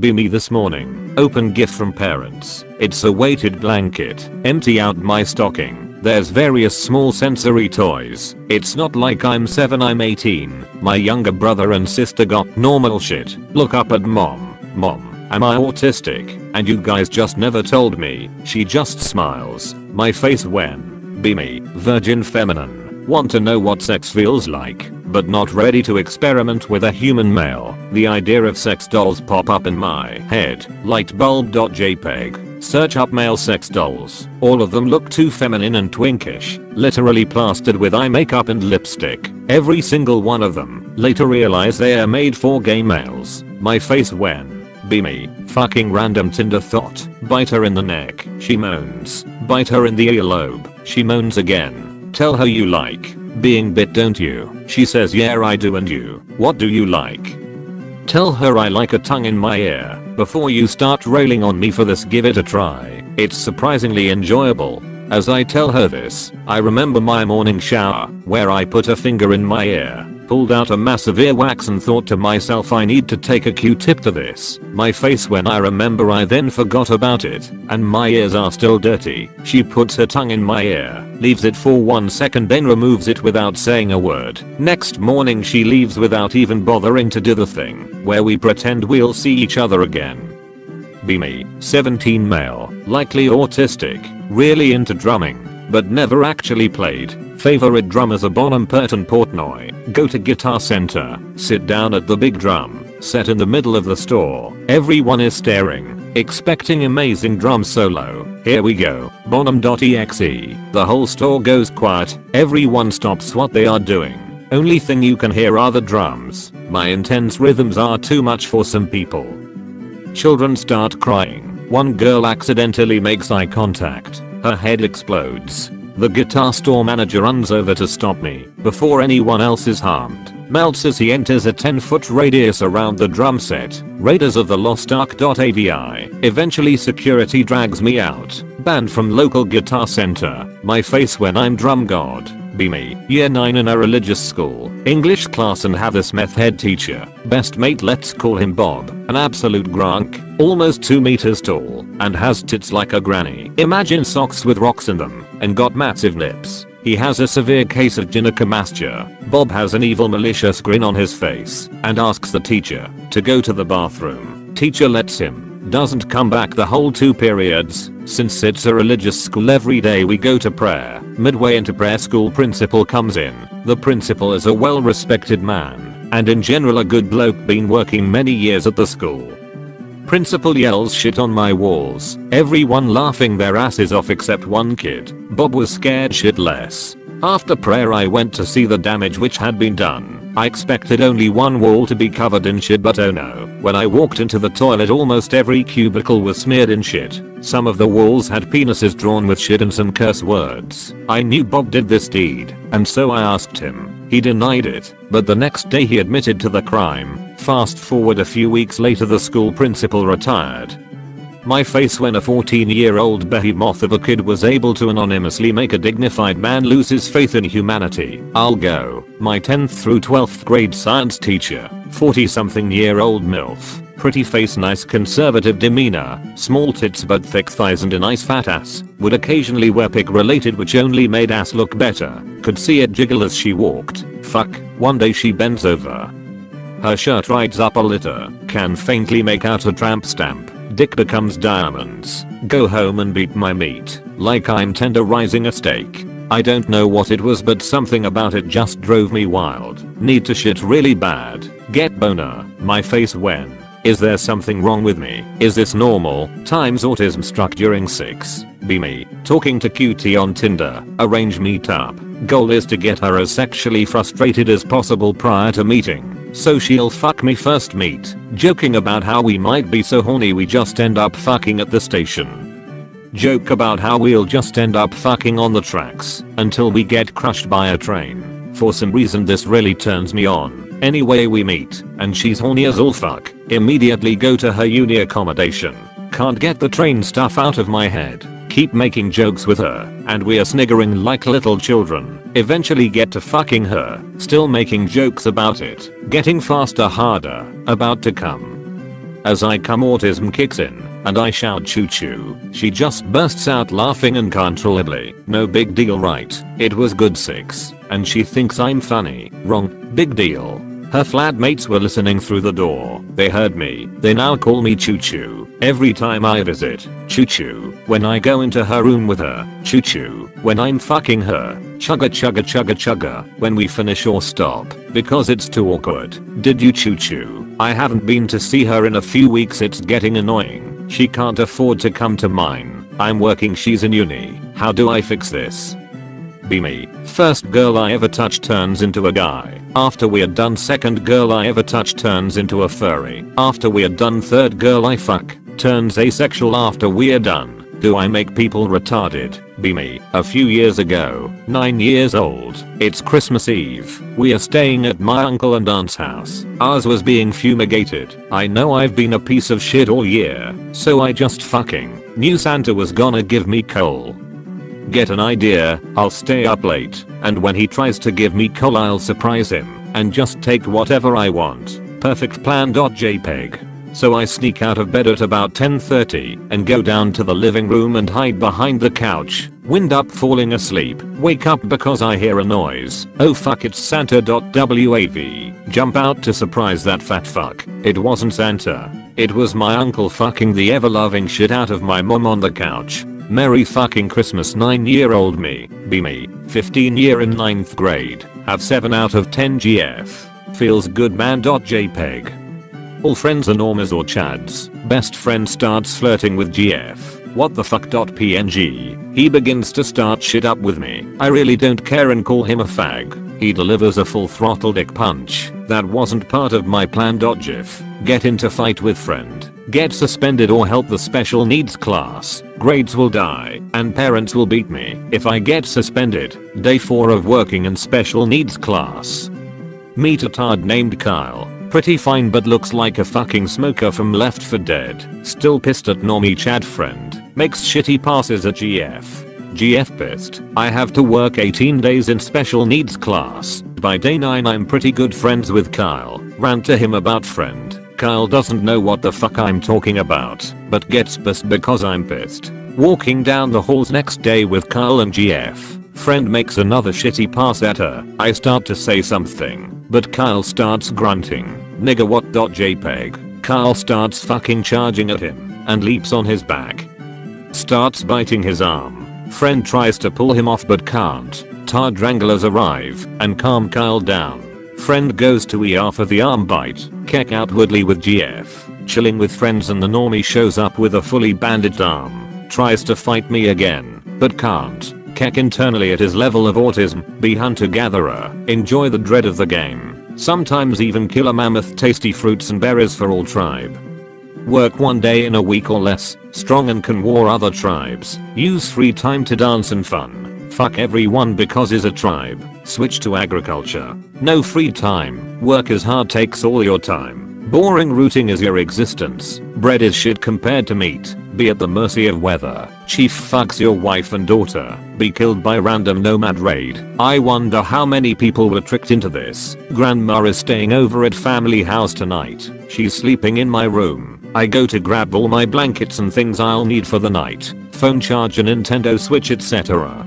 Be me this morning. Open gift from parents. It's a weighted blanket. Empty out my stocking. There's various small sensory toys. It's not like I'm 7, I'm 18. My younger brother and sister got normal shit. Look up at mom. Mom, am I autistic? And you guys just never told me. She just smiles. My face when. Be me. Virgin feminine. Want to know what sex feels like, but not ready to experiment with a human male. The idea of sex dolls pop up in my head. Lightbulb.jpg. Search up male sex dolls. All of them look too feminine and twinkish. Literally plastered with eye makeup and lipstick. Every single one of them. Later realize they are made for gay males. My face when. Be me. Fucking random Tinder thought. Bite her in the neck. She moans. Bite her in the earlobe. She moans again. Tell her you like being bit, don't you? She says yeah I do. And you? What do you like? Tell her I like a tongue in my ear. Before you start railing on me for this, give it a try. It's surprisingly enjoyable. As I tell her this, I remember my morning shower where I put a finger in my ear, pulled out a massive earwax and thought to myself I need to take a Q-tip to this. My face when I remember I then forgot about it and my ears are still dirty. She puts her tongue in my ear, leaves it for 1 second then removes it without saying a word. Next morning she leaves without even bothering to do the thing where we pretend we'll see each other again. Be me. 17 male, likely autistic, really into drumming, but never actually played. Favorite drummers are Bonham Pert and Portnoy. Go to Guitar Center, sit down at the big drum set in the middle of the store. Everyone is staring, expecting amazing drum solo. Here we go. Bonham.exe. The whole store goes quiet. Everyone stops what they are doing. Only thing you can hear are the drums. My intense rhythms are too much for some people. Children start crying. One girl accidentally makes eye contact. Her head explodes. The guitar store manager runs over to stop me before anyone else is harmed. Melts as he enters a 10-foot radius around the drum set. Raiders of the Lost Ark.avi. Eventually security drags me out. Banned from local guitar center. My face when I'm drum god. Be me. Year 9 in a religious school. English class and have this meth head teacher. Best mate, let's call him Bob. An absolute grunk. Almost 2 meters tall. And has tits like a granny. Imagine socks with rocks in them. And got massive lips. He has a severe case of gynecomastia. Bob has an evil malicious grin on his face. And asks the teacher to go to the bathroom. Teacher lets him. Doesn't come back the whole 2 periods. Since it's a religious school, every day we go to prayer. Midway into prayer, school principal comes in. The principal is a well-respected man, and in general a good bloke, been working many years at the school. Principal yells shit on my walls. Everyone laughing their asses off except one kid. Bob was scared shitless. After prayer I went to see the damage which had been done. I expected only one wall to be covered in shit, but oh no. When I walked into the toilet, almost every cubicle was smeared in shit. Some of the walls had penises drawn with shit and some curse words. I knew Bob did this deed, and so I asked him. He denied it, but the next day he admitted to the crime. Fast forward a few weeks later, the school principal retired. My face when a 14-year-old behemoth of a kid was able to anonymously make a dignified man lose his faith in humanity. I'll go. My 10th through 12th grade science teacher, 40-something-year-old MILF. Pretty face, nice conservative demeanor, small tits but thick thighs and a nice fat ass. Would occasionally wear pig related, which only made ass look better. Could see it jiggle as she walked. Fuck. One day she bends over. Her shirt rides up a litter. Can faintly make out a tramp stamp. Dick becomes diamonds. Go home and beat my meat like I'm tenderizing a steak. I don't know what it was, but something about it just drove me wild. Need to shit really bad. Get boner. My face when. Is there something wrong with me? Is this normal? Times autism struck during 6. Be me. Talking to cutie on Tinder. Arrange meetup. Goal is to get her as sexually frustrated as possible prior to meeting. So she'll fuck me first meet. Joking about how we might be so horny we just end up fucking at the station. Joke about how we'll just end up fucking on the tracks until we get crushed by a train. For some reason this really turns me on. Anyway, we meet and she's horny as all fuck. Immediately go to her uni accommodation. Can't get the train stuff out of my head. Keep making jokes with her and we are sniggering like little children. Eventually get to fucking her. Still making jokes about it. Getting faster, harder. About to come. As I come, autism kicks in and I shout choo choo. She just bursts out laughing uncontrollably. No big deal, right? It was good 6. And she thinks I'm funny. Wrong. Big deal. Her flatmates were listening through the door. They heard me. They now call me Choo Choo. Every time I visit. Choo Choo. When I go into her room with her. Choo Choo. When I'm fucking her. Chugga chugga chugga chugga. When we finish or stop. Because it's too awkward. Did you Choo Choo? I haven't been to see her in a few weeks. It's getting annoying. She can't afford to come to mine. I'm working, she's in uni. How do I fix this? Be me. First girl I ever touch turns into a guy. After we are done, second girl I ever touch turns into a furry. After we are done, third girl I fuck turns asexual. After we are done, do I make people retarded? Be me. A few years ago, 9 years old, it's Christmas Eve. We are staying at my uncle and aunt's house. Ours was being fumigated. I know I've been a piece of shit all year, so I just fucking knew Santa was gonna give me coal. Get an idea? I'll stay up late, and when he tries to give me coal I'll surprise him and just take whatever I want. Perfect plan. JPEG. So I sneak out of bed at about 10:30 and go down to the living room and hide behind the couch. Wind up, falling asleep. Wake up because I hear a noise. Oh fuck, it's Santa. WAV. Jump out to surprise that fat fuck. It wasn't Santa. It was my uncle fucking the ever-loving shit out of my mom on the couch. Merry fucking Christmas. 9-year-old me. Be me. 15 year in 9th grade. Have 7 out of 10 GF. Feels good man. JPEG. All friends are normies or chads. Best friend starts flirting with GF. What the fuck. PNG. He begins to start shit up with me. I really don't care and call him a fag. He delivers a full throttle dick punch. That wasn't part of my plan. GIF. Get into fight with friend. Get suspended or help the special needs class. Grades will die and parents will beat me if I get suspended. Day 4 of working in special needs class. Meet a tard named Kyle. Pretty fine but looks like a fucking smoker from Left 4 Dead. Still pissed at normie Chad friend. Makes shitty passes at GF. GF pissed. I have to work 18 days in special needs class. By day 9 I'm pretty good friends with Kyle. Rant to him about friend. Kyle doesn't know what the fuck I'm talking about, but gets pissed because I'm pissed. Walking down the halls next day with Kyle and GF. Friend makes another shitty pass at her. I start to say something, but Kyle starts grunting. Nigga what. JPEG. Kyle starts fucking charging at him and leaps on his back. Starts biting his arm. Friend tries to pull him off but can't. Tard wranglers arrive and calm Kyle down. Friend goes to ER for the arm bite. Keck outwardly with GF. Chilling with friends and the normie shows up with a fully bandaged arm. Tries to fight me again, but can't. Keck internally at his level of autism. Be hunter-gatherer. Enjoy the dread of the game. Sometimes even kill a mammoth. Tasty fruits and berries for all tribe. Work 1 day in a week or less. Strong and can war other tribes. Use free time to dance and fun. Fuck everyone because is a tribe. Switch to agriculture. No free time. Work is hard, takes all your time. Boring routing is your existence. Bread is shit compared to meat. Be at the mercy of weather. Chief fucks your wife and daughter. Be killed by random nomad raid. I wonder how many people were tricked into this. Grandma is staying over at family house tonight. She's sleeping in my room. I go to grab all my blankets and things I'll need for the night. Phone charge, a Nintendo Switch, etc.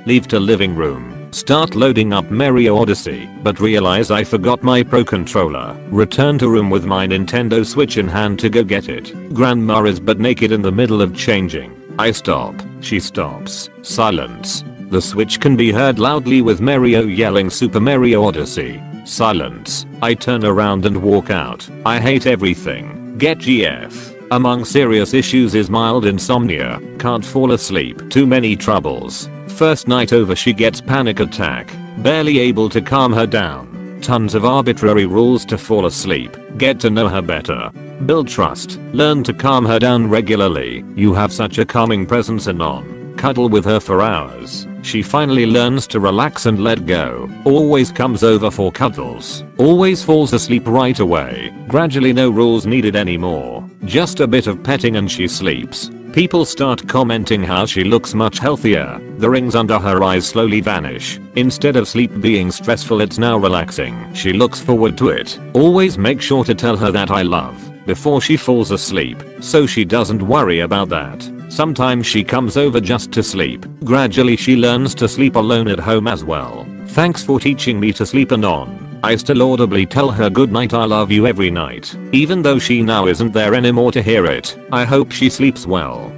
Leave to living room. Start loading up Mario Odyssey, but realize I forgot my Pro Controller. Return to room with my Nintendo Switch in hand to go get it. Grandma is butt naked in the middle of changing. I stop. She stops. Silence. The Switch can be heard loudly with Mario yelling Super Mario Odyssey. Silence. I turn around and walk out. I hate everything. Get GF. Among serious issues is mild insomnia. Can't fall asleep. Too many troubles. First night over she gets panic attack. Barely able to calm her down. Tons of arbitrary rules to fall asleep. Get to know her better. Build trust. Learn to calm her down regularly. You have such a calming presence and on. Cuddle with her for hours. She finally learns to relax and let go. Always comes over for cuddles. Always falls asleep right away. Gradually no rules needed anymore. Just a bit of petting and she sleeps. People start commenting how she looks much healthier. The rings under her eyes slowly vanish. Instead of sleep being stressful, it's now relaxing. She looks forward to it. Always make sure to tell her that I love before she falls asleep, so she doesn't worry about that. Sometimes she comes over just to sleep. Gradually she learns to sleep alone at home as well. Thanks for teaching me to sleep anon. I still audibly tell her good night, I love you every night. Even though she now isn't there anymore to hear it, I hope she sleeps well.